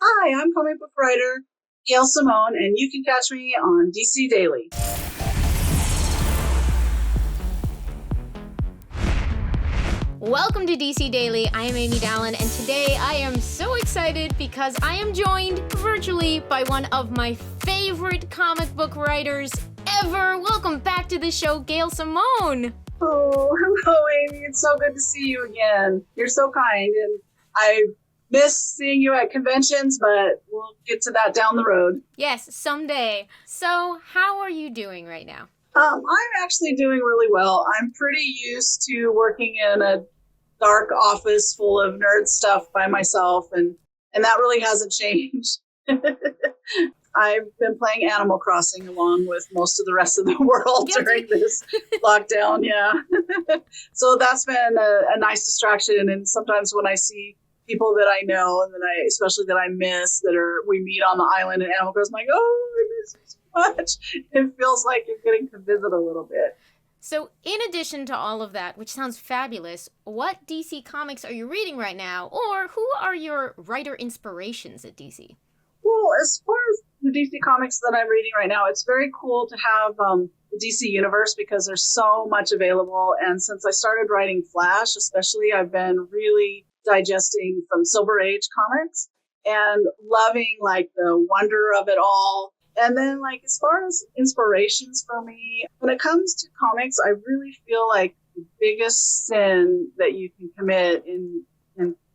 Hi, I'm comic book writer Gail Simone, and you can catch me on DC Daily. Welcome to DC Daily. I am Amy Dallin, and today I am so excited because I am joined virtually by one of my favorite comic book writers ever. Welcome back to the show, Gail Simone. Oh, hello, Amy. It's so good to see you again. You're so kind, and I miss seeing you at conventions, but we'll get to that down the road. Yes, someday. So, how are you doing right now? I'm actually doing really well. I'm pretty used to working in a dark office full of nerd stuff by myself, and that really hasn't changed. I've been playing Animal Crossing along with most of the rest of the world during this lockdown. Yeah. So that's been a nice distraction. And sometimes when I see people that I know and especially that I miss, we meet on the island in Animal Crossing, I'm like, oh, I miss you so much. It feels like you're getting to visit a little bit. So, in addition to all of that, which sounds fabulous, what DC comics are you reading right now? Or who are your writer inspirations at DC? Well, as far as the DC comics that I'm reading right now, it's very cool to have the DC universe because there's so much available. And since I started writing Flash, especially, I've been really digesting from Silver Age comics and loving like the wonder of it all. And then like as far as inspirations for me, when it comes to comics, I really feel like the biggest sin that you can commit in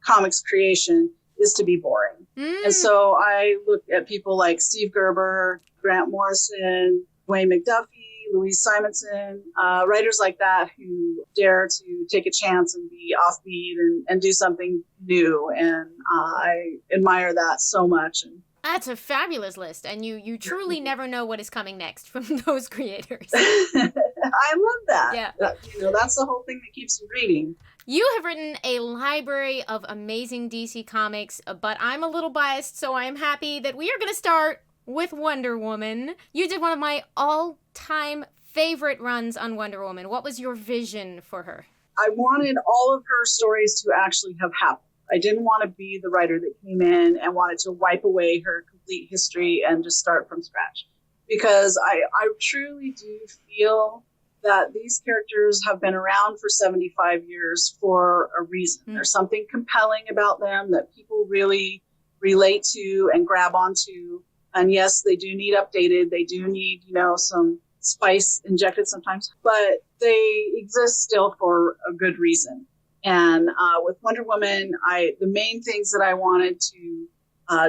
comics creation is to be boring. And so I look at people like Steve Gerber, Grant Morrison, Wayne McDuffie, Louise Simonson, writers like that who dare to take a chance and be offbeat and do something new. And I admire that so much. That's a fabulous list, and you truly never know what is coming next from those creators. I love that. Yeah. That's the whole thing that keeps you reading. You have written a library of amazing DC comics, but I'm a little biased, so I am happy that we are going to start with Wonder Woman. You did one of my all-time favorite runs on Wonder Woman. What was your vision for her? I wanted all of her stories to actually have happened. I didn't want to be the writer that came in and wanted to wipe away her complete history and just start from scratch. Because I truly do feel that these characters have been around for 75 years for a reason. There's something compelling about them that people really relate to and grab onto. And yes, they do need updated. They do need, some spice injected sometimes, but they exist still for a good reason. And with Wonder Woman, the main things that I wanted to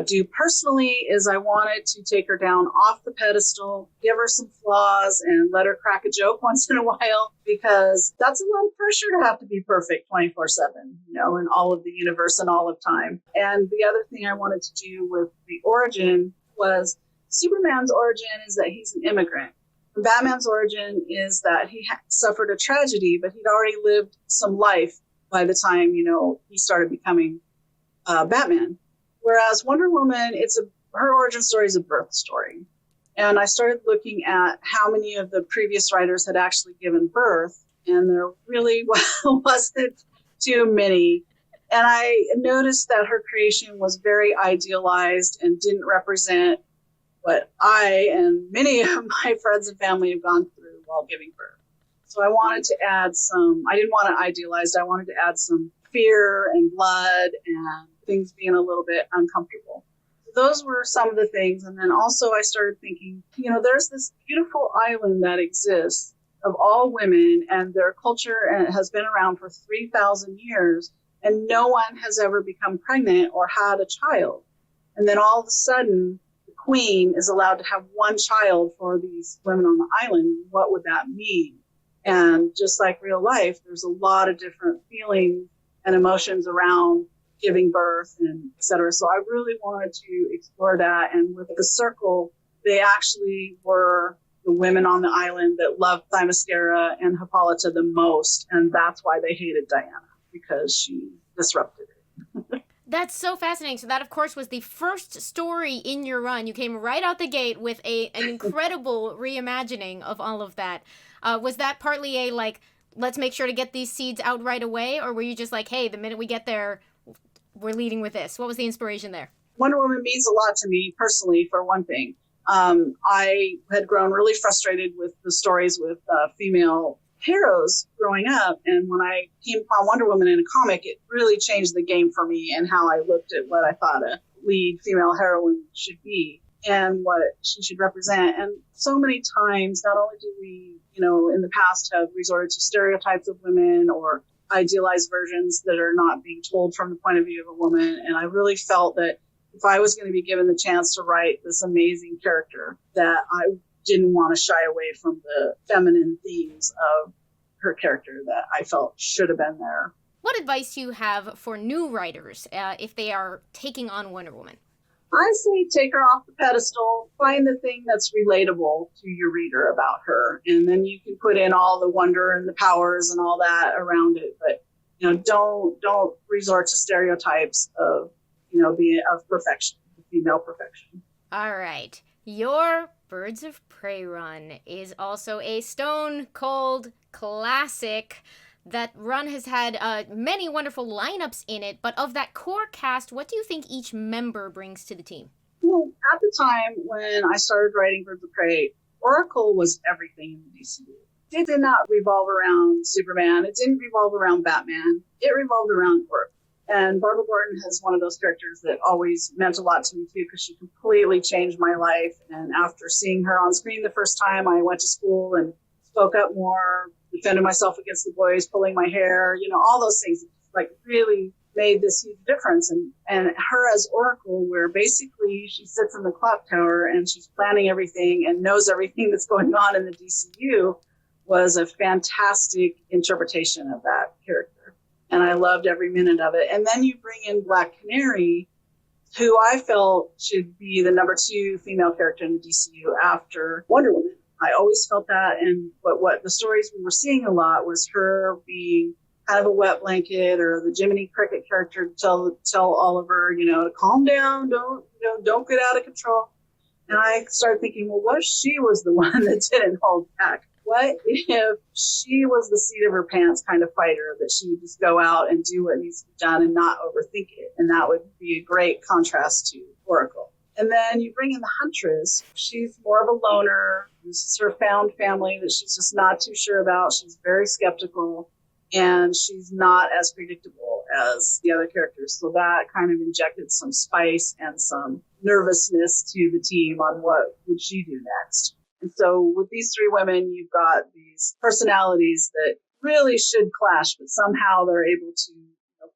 do personally is I wanted to take her down off the pedestal, give her some flaws, and let her crack a joke once in a while, because that's a lot of pressure to have to be perfect 24/7, in all of the universe and all of time. And the other thing I wanted to do with the origin was Superman's origin is that he's an immigrant. Batman's origin is that he suffered a tragedy, but he'd already lived some life by the time, he started becoming Batman. Whereas Wonder Woman, her origin story is a birth story. And I started looking at how many of the previous writers had actually given birth, and there really wasn't too many. And I noticed that her creation was very idealized and didn't represent what I and many of my friends and family have gone through while giving birth. So I wanted to add I didn't want it idealized, I wanted to add some fear and blood and things being a little bit uncomfortable. So those were some of the things. And then also I started thinking, there's this beautiful island that exists of all women, and their culture has been around for 3,000 years, and no one has ever become pregnant or had a child. And then all of a sudden, the queen is allowed to have one child for these women on the island. What would that mean? And just like real life, there's a lot of different feelings and emotions around giving birth and et cetera. So I really wanted to explore that. And with the circle, they actually were the women on the island that loved Themyscira and Hippolyta the most. And that's why they hated Diana, because she disrupted it. That's so fascinating. So that, of course, was the first story in your run. You came right out the gate with an incredible reimagining of all of that. Was that partly let's make sure to get these seeds out right away? Or were you just like, hey, the minute we get there, we're leading with this? What was the inspiration there? Wonder Woman means a lot to me personally, for one thing. I had grown really frustrated with the stories with female heroes growing up. And when I came upon Wonder Woman in a comic, it really changed the game for me and how I looked at what I thought a lead female heroine should be and what she should represent. And so many times, not only do we, in the past have resorted to stereotypes of women or idealized versions that are not being told from the point of view of a woman. And I really felt that if I was going to be given the chance to write this amazing character, that I didn't want to shy away from the feminine themes of her character that I felt should have been there. What advice do you have for new writers if they are taking on Wonder Woman? I say take her off the pedestal, find the thing that's relatable to your reader about her, and then you can put in all the wonder and the powers and all that around it. But don't resort to stereotypes of of perfection, female perfection. All right. Your Birds of Prey run is also a stone cold classic. That run has had many wonderful lineups in it, but of that core cast, what do you think each member brings to the team? Well, at the time when I started writing Birds of Prey, Oracle was everything in the DCU. It did not revolve around Superman. It didn't revolve around Batman. It revolved around Oracle. And Barbara Gordon is one of those characters that always meant a lot to me, too, because she completely changed my life. And after seeing her on screen the first time, I went to school and spoke up more, defended myself against the boys pulling my hair, all those things like really made this huge difference. And her as Oracle, where basically she sits in the clock tower and she's planning everything and knows everything that's going on in the DCU, was a fantastic interpretation of that character. And I loved every minute of it. And then you bring in Black Canary, who I felt should be the number 2 female character in the DCU after Wonder Woman. I always felt that, and what the stories we were seeing a lot was her being kind of a wet blanket, or the Jiminy Cricket character to tell Oliver, to calm down, don't get out of control. And I started thinking, well, what if she was the one that didn't hold back? What if she was the seat of her pants kind of fighter, that she would just go out and do what needs to be done and not overthink it? And that would be a great contrast to Oracle. And then you bring in the Huntress. She's more of a loner. This is her found family that she's just not too sure about. She's very skeptical, and she's not as predictable as the other characters. So that kind of injected some spice and some nervousness to the team on what would she do next. And so with these 3 women, you've got these personalities that really should clash, but somehow they're able to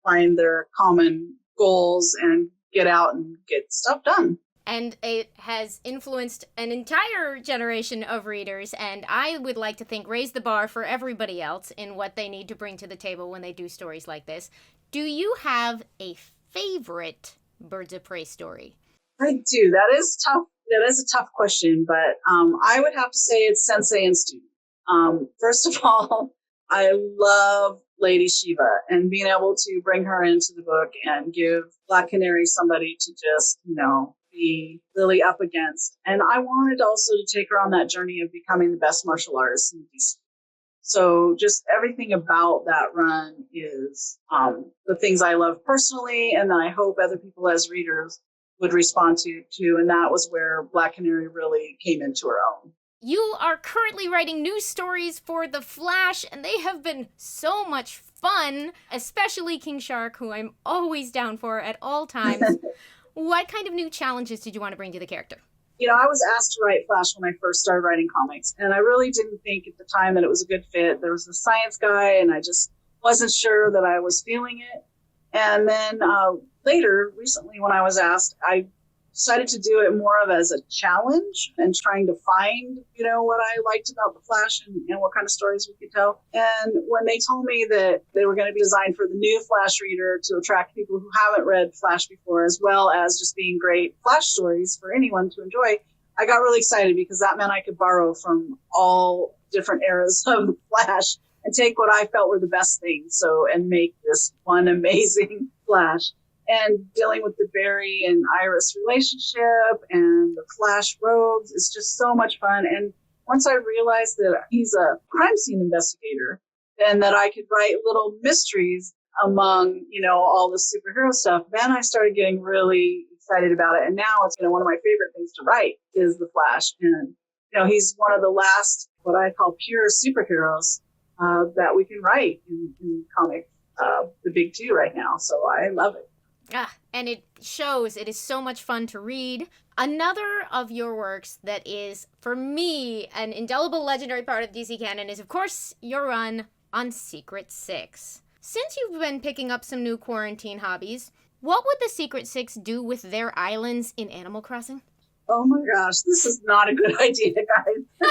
find their common goals and get out and get stuff done. And it has influenced an entire generation of readers, and I would like to think raise the bar for everybody else in what they need to bring to the table when they do stories like this. Do you have a favorite Birds of Prey story? I do. That is tough. That is a tough question, but I would have to say it's Sensei and Student. First of all, I love Lady Shiva, and being able to bring her into the book and give Black Canary somebody to just, be really up against. And I wanted also to take her on that journey of becoming the best martial artist in DC. So just everything about that run is the things I love personally, and that I hope other people as readers would respond to too. And that was where Black Canary really came into her own. You are currently writing new stories for The Flash, and they have been so much fun, especially King Shark, who I'm always down for at all times. What kind of new challenges did you want to bring to the character? I was asked to write Flash when I first started writing comics, and I really didn't think at the time that it was a good fit. There was a science guy, and I just wasn't sure that I was feeling it. And then later, recently, when I was asked, I decided to do it more of as a challenge and trying to find, what I liked about the Flash and what kind of stories we could tell. And when they told me that they were going to be designed for the new Flash reader to attract people who haven't read Flash before, as well as just being great Flash stories for anyone to enjoy, I got really excited because that meant I could borrow from all different eras of the Flash and take what I felt were the best things. And make this one amazing Flash. And dealing with the Barry and Iris relationship and the Flash rogues is just so much fun. And once I realized that he's a crime scene investigator and that I could write little mysteries among, all the superhero stuff, then I started getting really excited about it. And now it's, one of my favorite things to write is the Flash. And, he's one of the last, what I call pure superheroes that we can write in comic, the big two right now. So I love it. And it shows. It is so much fun to read. Another of your works that is, for me, an indelible legendary part of DC canon is, of course, your run on Secret Six. Since you've been picking up some new quarantine hobbies, what would the Secret Six do with their islands in Animal Crossing? Oh my gosh, this is not a good idea, guys.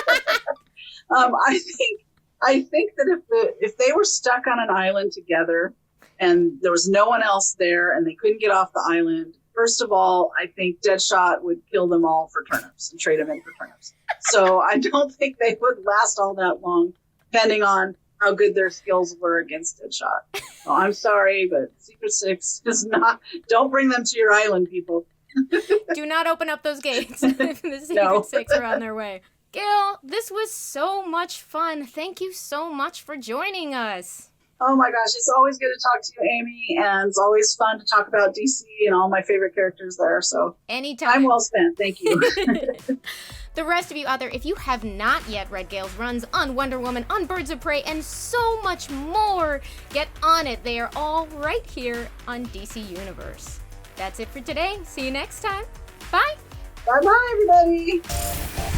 I think that if they were stuck on an island together and there was no one else there and they couldn't get off the island, first of all, I think Deadshot would kill them all for turnips and trade them in for turnips. So I don't think they would last all that long, depending on how good their skills were against Deadshot. So I'm sorry, but Secret Six is not, don't bring them to your island, people. Do not open up those gates. The Secret Six are on their way. Gail, this was so much fun. Thank you so much for joining us. Oh my gosh, it's always good to talk to you, Amy, and it's always fun to talk about DC and all my favorite characters there. So anytime. Time well spent. Thank you. The rest of you out there, if you have not yet read Gail's runs on Wonder Woman, on Birds of Prey, and so much more, get on it. They are all right here on DC Universe. That's it for today. See you next time. Bye. Bye-bye, everybody.